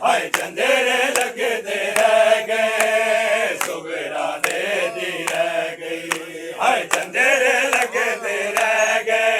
हाय चंदेरे लगते रह गए सुगरा दे दी रह गई हाय चंदेरे लगते रह गए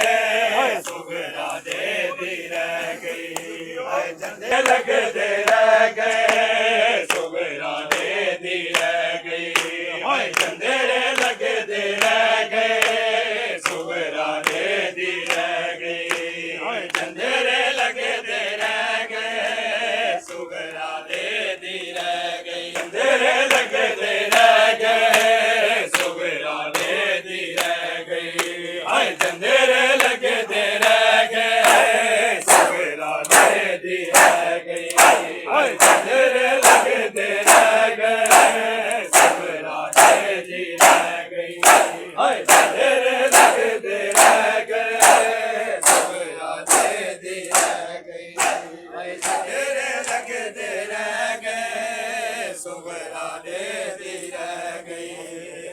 हाय सुगरा दे दी रह गई हाय चंदेरे लगते रह गए सुगरा दे दी रह गई हाय चंदेरे लगते रह गए सुगरा दे दी रह गई हाय चंदेरे लगते रह गए सुगरा दे दी रह गई चंदेरे लगते रह गए सुगरा दे दी रह गई हाय चंदेरे लगते रह गए सुगरा दे दी रह गई हाय चंदेरे लगते रह गए सुगरा दे दी रह गई हाय चंदेरे लगते रह गए सुगरा दे दी रह गई हाय चंदेरे लगते रह गए सुगरा दे दी रह गई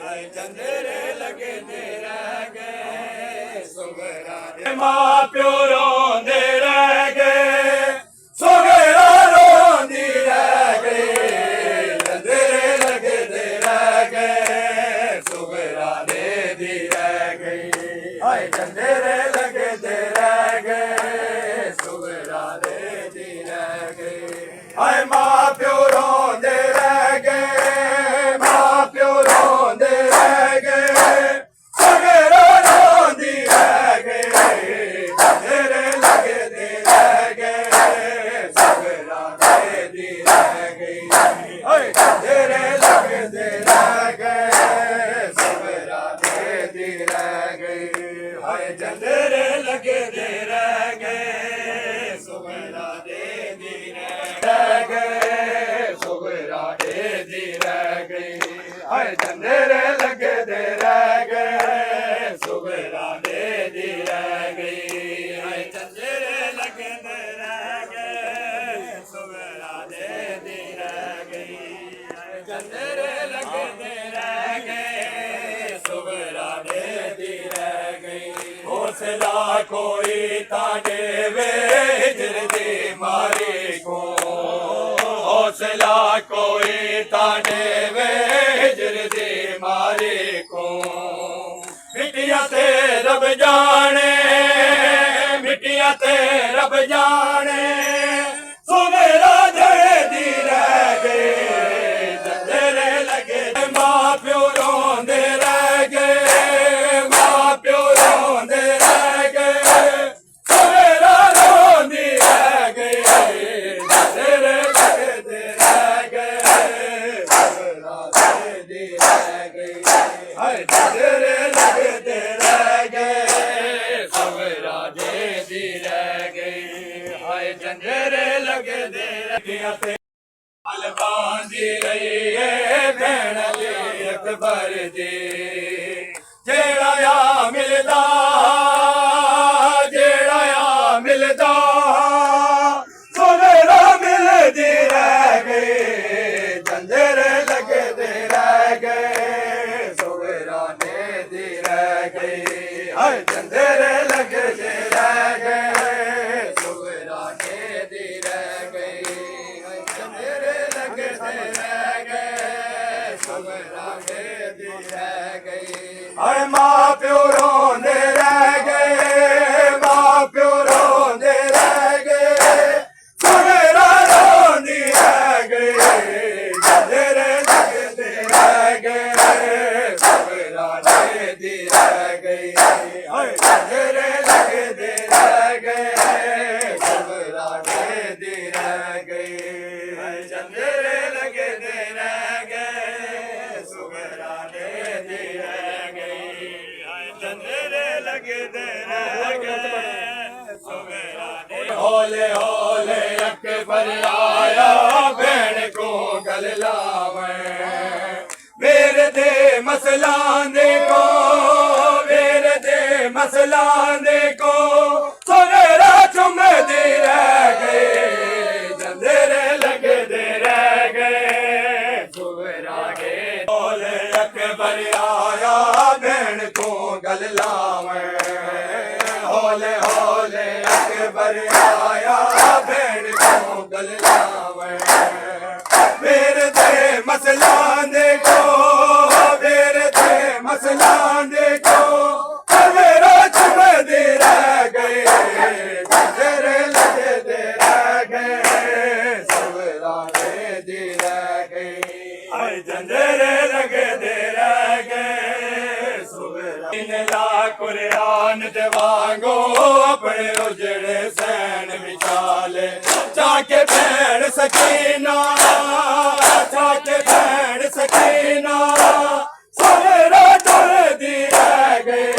हाय चंदेरे लगते रह गए सुगरा दे मां प्यो रोंदे रह गए सुगरा रोंदी रह गई चंदेरे लगते रह गए सुगरा दे दी रह गई हाय चंदेरे लगते रह गए सुगरा दे दी रह गई हाय मां प्यो रोंदे रह गए मां प्यो रोंदे रह गए सुगरा रोंदी रह गई चंदेरे लगते रह गए सुगरा दे दी रह गई हाय चंदेरे लगते रह गए सुगरा दे दी रह गई हाय चंदेरे लगते रह गए सुगरा दे दी रह गए सुगरा दे दी रह गई हाय चंदेरे लगते रह गए सुगरा दे दी रह गई हाय चंदेरे लगते रह गए सुगरा दे दी रह गई हाय चंदेरे लगते रह गए सुगरा दे दी रह गई हौसला कोई ताने वे हिजर दी मारी को हौसला कोई ताने वे हिजर दी मारी को मिट्टियां ते रब जाने मिट्टियां ते रब जाने सुगरा दे दी रह गई चंदेरे लगे मां प्यो रोंदे रह गए मां प्यो रोंदे रह गए सुगरा रोंदी रह गई चंदेरे लगते रह गए सुगरा दे दी रह गई हाय चंदेरे लगते रह गए सुगरा दे दी रह गई हाय चंदेरे लगते रह गए हल बांधी रही है भैन दी अकबर दी जेड़ा आ मिलदा जेड़ा आ मिलदा सुगरा मिलदी रह गई चंदेरे लगते रह गए सुगरा दे दी रह गई हाय चंदेरे लगते रह गए सुगरा दे दी रह गई हाय चंदेरे लगते रह गए सुगरा दे दी रह गई हाय मां प्यो रोंदे रह गए मां प्यो रोंदे रह गए सुगरा रोंदी रह गई चंदेरे लगते रह गए सुगरा दे दी रह गई हाय चंदेरे लगते रह गए सुगरा दे दी रह गई हाय चंदेरे लगते रह गए सुगरा दे दी रह गई हाय चंदेरे लगते रह गए सुगरा दे हौले हौले अकबर आया भैन को गल लावे मेरे दे मसलां दे को मेरे दे मसलां दे को सुगरा चुमदी रह गई चंदेरे लगते रह गए सुगरा के हौले अकबर आया भैन को गल लावे हौले हौले अकबर आया भैन को गल लावे ਕੁਰਿਆਨ ਤੇ ਵਾਂਗੋ ਆਪਣੇ ਉਜੜੇ ਸੈਨ ਵਿਚਾਲੇ ਚਾਕੇ ਭੈਣ ਸਕੀਨਾ ਚਾਕੇ ਭੈਣ ਸਕੀਨਾ ਸਵੇਰਾ ਟੁਰਦੀ ਰਹਿ ਗਏ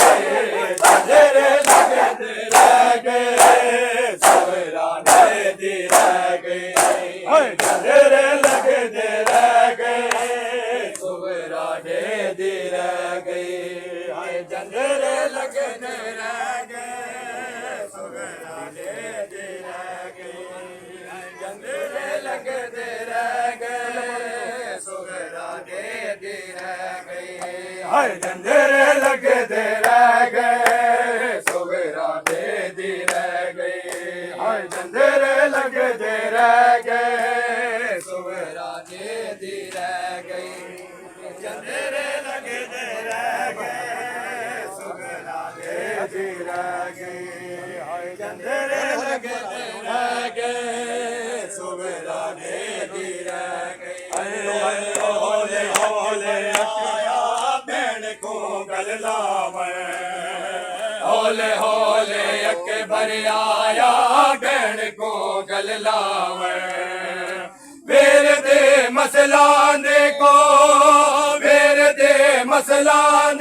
ਜੰਜਰੇ ਲੱਗਦੇ ਰਹਿ ਗਏ ਸਵੇਰਾ ਨੇਦੀ ਰਹਿ ਗਈ ਜੰਜਰੇ ਲੱਗਦੇ ਰਹਿ ਗਏ ਸਵੇਰਾ ਨੇਦੀ ਰਹਿ ਗਈ ਹਾਏ ਜੰਜਰੇ ਲੱਗਦੇ ਰਹਿ ਗਏ ਸਵੇਰਾ ਨੇਦੀ ਰਹਿ ਗਈ ਜੰਜਰੇ ਲੱਗਦੇ ਰਹਿ ਗਏ ਸਵੇਰਾ ਨੇਦੀ ਰਹਿ ਗਈ ਹਾਏ ਜੰਜਰੇ ਲੱਗਦੇ ਰਹਿ ਗਏ ਸਵੇਰਾ ਨੇਦੀ ਰਹਿ ਗਈ ਹਾਏ ਜੰਜਰੇ ਲੱਗਦੇ ਰਹਿ ਗਏ ਸਵੇਰਾ ਨੇਦੀ ਰਹਿ ਗਈ ਜੰਜਰੇ ਲੱਗਦੇ ਰਹਿ ਗਏ ਸਵੇਰਾ ਨੇਦੀ ਰਹਿ ਗਈ ਹਾਏ ਜੰਜਰੇ ਲੱਗਦੇ ਰਹਿ ਗਏ ਸਵੇਰਾ ਨੇਦੀ ਰਹਿ ਗਈ ਹਾਏ ਹੌਲੇ ਹੌਲੇ ਆਇਆ ਭੈਣ ਕੋ ਗਲ ਲਾਵੇਂ ਹੌਲੇ ਹੌਲੇ ਅੱਕੇ ਭਰ ਆਇਆ ਭੈਣ ਕੋ ਗਲ ਲਾਵੇਂ ਵੇਰ ਦੇ ਮਸਲਾਂ ਦੇ ਕੋ ਵੇਰ ਦੇ ਮਸਲਾਂ